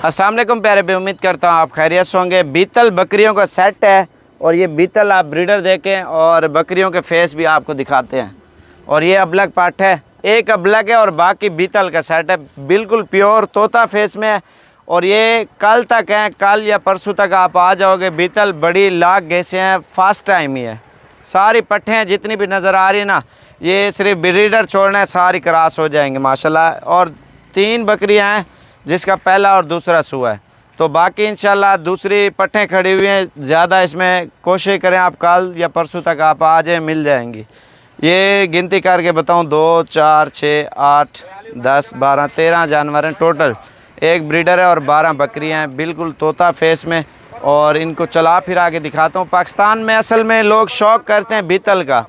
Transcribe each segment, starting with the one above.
अस्सलाम वालेकुम प्यारे भाई, उम्मीद करता हूँ आप खैरियत से होंगे। बीतल बकरियों का सेट है और ये बीतल आप ब्रीडर देखें और बकरियों के फेस भी आपको दिखाते हैं। और ये अबलग पाठ है, एक अबलग है और बाकी बीतल का सेट है, बिल्कुल प्योर तोता फेस में है। और ये कल तक है, कल या परसों तक आप आ जाओगे। बीतल बड़ी लाख गैसे हैं, फास्ट टाइम ही है। सारी पट्ठे हैं जितनी भी नज़र आ रही है ना, ये सिर्फ ब्रीडर छोड़ना है, सारी क्रॉस हो जाएंगे माशाल्लाह। और 3 बकरियां हैं जिसका पहला और दूसरा सुआ है, तो बाकी इंशाल्लाह दूसरी पट्ठें खड़ी हुई हैं। ज़्यादा इसमें कोशिश करें आप कल या परसों तक आप आ जाएँ, मिल जाएंगी। ये गिनती करके बताऊं, 2 4 6 8 10 12 13 जानवर हैं टोटल। एक ब्रीडर है और 12 बकरियां हैं, बिल्कुल तोता फेस में। और इनको चला फिरा के दिखाता हूँ। पाकिस्तान में असल में लोग शौक़ करते हैं बीतल का,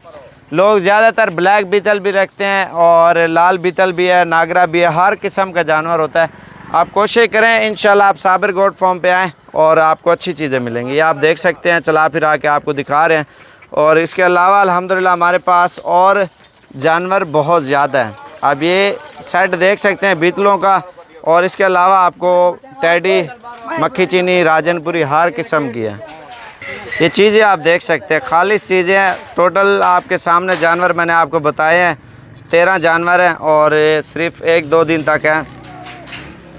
लोग ज़्यादातर ब्लैक बीतल भी रखते हैं और लाल बीतल भी है, नागरा भी है, हर किस्म का जानवर होता है। आप कोशिश करें इंशाल्लाह आप साबिर गोट फार्म पे आएँ और आपको अच्छी चीज़ें मिलेंगी। ये आप देख सकते हैं, चला फिरा के आपको दिखा रहे हैं। और इसके अलावा अल्हम्दुलिल्लाह हमारे पास और जानवर बहुत ज़्यादा हैं। आप ये सेट देख सकते हैं बीतलों का। और इसके अलावा आपको टैडी, मक्खी चीनी, राजनपुरी हर किस्म की है। ये चीज़ें आप देख सकते हैं, खालिश चीज़ें। टोटल आपके सामने जानवर मैंने आपको बताए हैं, 13 जानवर हैं और सिर्फ 1-2 दिन तक हैं।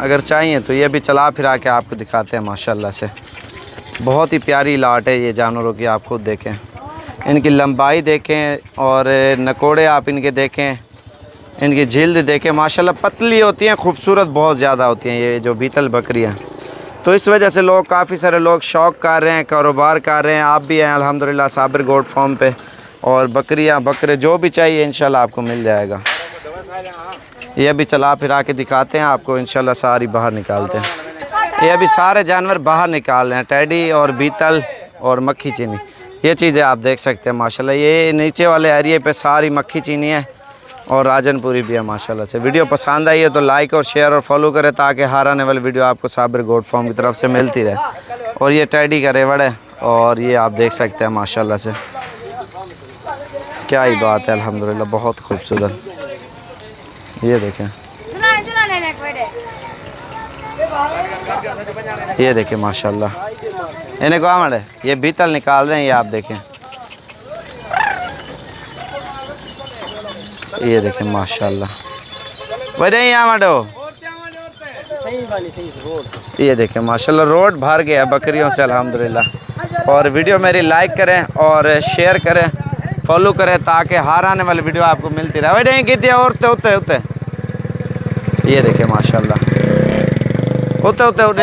अगर चाहिए तो ये भी चला फिरा के आपको दिखाते हैं। माशाल्लाह से बहुत ही प्यारी लाट है ये जानवरों की। आप खुद देखें, इनकी लंबाई देखें और नकोड़े आप इनके देखें, इनकी जिल्द देखें, माशाल्लाह पतली होती हैं, खूबसूरत बहुत ज़्यादा होती हैं ये जो बीतल बकरियाँ। तो इस वजह से लोग, काफ़ी सारे लोग शौक़ कर रहे हैं, कारोबार कर रहे हैं। आप भी हैं अल्हम्दुलिल्लाह साबिर गोट फार्म पे। और बकरियाँ बकरे जो भी चाहिए इंशाल्लाह आपको मिल जाएगा। ये अभी चला फिरा के दिखाते हैं आपको, इंशाल्लाह सारी बाहर निकालते हैं। ये अभी सारे जानवर बाहर निकाल रहे हैं, टैडी और बीतल और मक्खी चीनी। ये चीज़ें आप देख सकते हैं माशाल्लाह। ये नीचे वाले एरिए पे सारी मक्खी चीनी है और राजनपुरी भी है माशाल्लाह से। वीडियो पसंद आई है तो लाइक और शेयर और फॉलो करें ताकि हर आने वाली वीडियो आपको साबिर गोट फार्म की तरफ से मिलती रहे। और ये टैडी का रेवड़ है और ये आप देख सकते हैं माशाल्लाह से, क्या ही बात है अल्हम्दुलिल्लाह, बहुत खूबसूरत। ये देखें, ये देखें माशाल्लाह, इन्हें को आमड़ है, ये बीतल निकाल रहे हैं। ये आप देखें, ये देखें माशाल्लाह, वजह ही आमड़ो। ये देखें माशाल्लाह, रोड भर गया बकरियों से अल्हम्दुलिल्लाह। और वीडियो मेरी लाइक करें और शेयर करें, फॉलो करें ताकि हर आने वाली वीडियो आपको मिलती रहे। वजह कितने औरतें होते होते, ये देखें माशाल्लाह, होते होते होते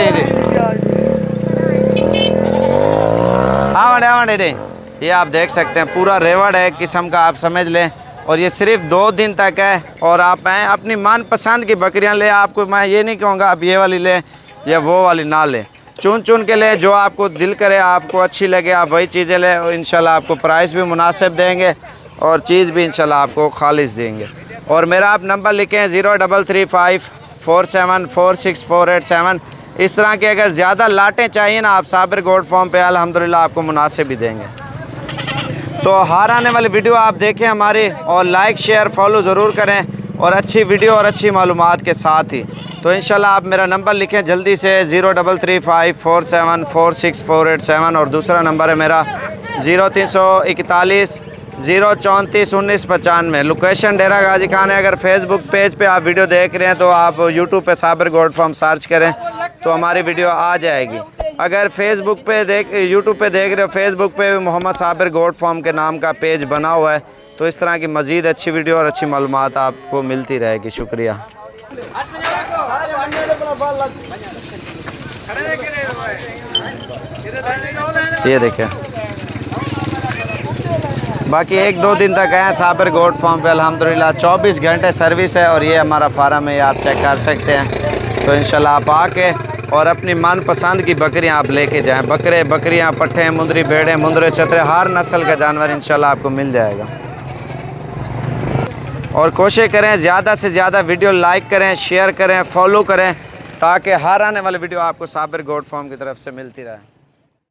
आमड़े। ये आप देख सकते हैं, पूरा रेवड़ है किस्म का, आप समझ लें। और ये सिर्फ 2 दिन तक है। और आप आएँ, अपनी मनपसंद की बकरियां ले। आपको मैं ये नहीं कहूँगा आप ये वाली लें या वो वाली ना लें, चुन चुन के ले, जो आपको दिल करे, आपको अच्छी लगे, आप वही चीज़ें लें। और इंशाल्लाह आपको प्राइस भी मुनासिब देंगे और चीज़ भी इंशाल्लाह आपको खालिश देंगे। और मेरा आप नंबर लिखें 033547464887। इस तरह के अगर ज़्यादा लाटें चाहिए ना, आप साबिर गोट फार्म पे अल्हम्दुलिल्लाह आपको मुनासिब भी देंगे। तो हर आने वाली वीडियो आप देखें हमारी, और लाइक शेयर फॉलो ज़रूर करें, और अच्छी वीडियो और अच्छी मालूमात के साथ ही। तो इंशाल्लाह आप मेरा नंबर लिखें जल्दी से 033547464887। और दूसरा नंबर है मेरा 0341 034 1995। लोकेशन डेरा गाजी खान है। अगर फेसबुक पेज पे आप वीडियो देख रहे हैं तो आप यूट्यूब पे साबिर गोट फार्म सर्च करें तो हमारी वीडियो आ जाएगी। अगर फेसबुक पे यूट्यूब पे देख रहे हो, फेसबुक पे भी मोहम्मद साबिर गोट फार्म के नाम का पेज बना हुआ है। तो इस तरह की मज़ीद अच्छी वीडियो और अच्छी मालूमात आपको मिलती रहेगी। शुक्रिया। ये देखें, बाकी 1-2 दिन तक हैं साबिर गोट फार्म पे अल्हम्दुलिल्लाह। 24 घंटे सर्विस है और ये हमारा फार्म है, आप चेक कर सकते हैं। तो इंशाल्लाह आप आके और अपनी मनपसंद की बकरियां आप लेके जाएं। बकरे, बकरियां, पट्ठे, मुंदरी, भेड़ें, मुंदरे, चतरे, हर नस्ल का जानवर इंशाल्लाह आपको मिल जाएगा। और कोशिश करें ज़्यादा से ज़्यादा वीडियो लाइक करें, शेयर करें, फॉलो करें ताकि हर आने वाली वीडियो आपको साबिर गोट फार्म की तरफ से मिलती रहे।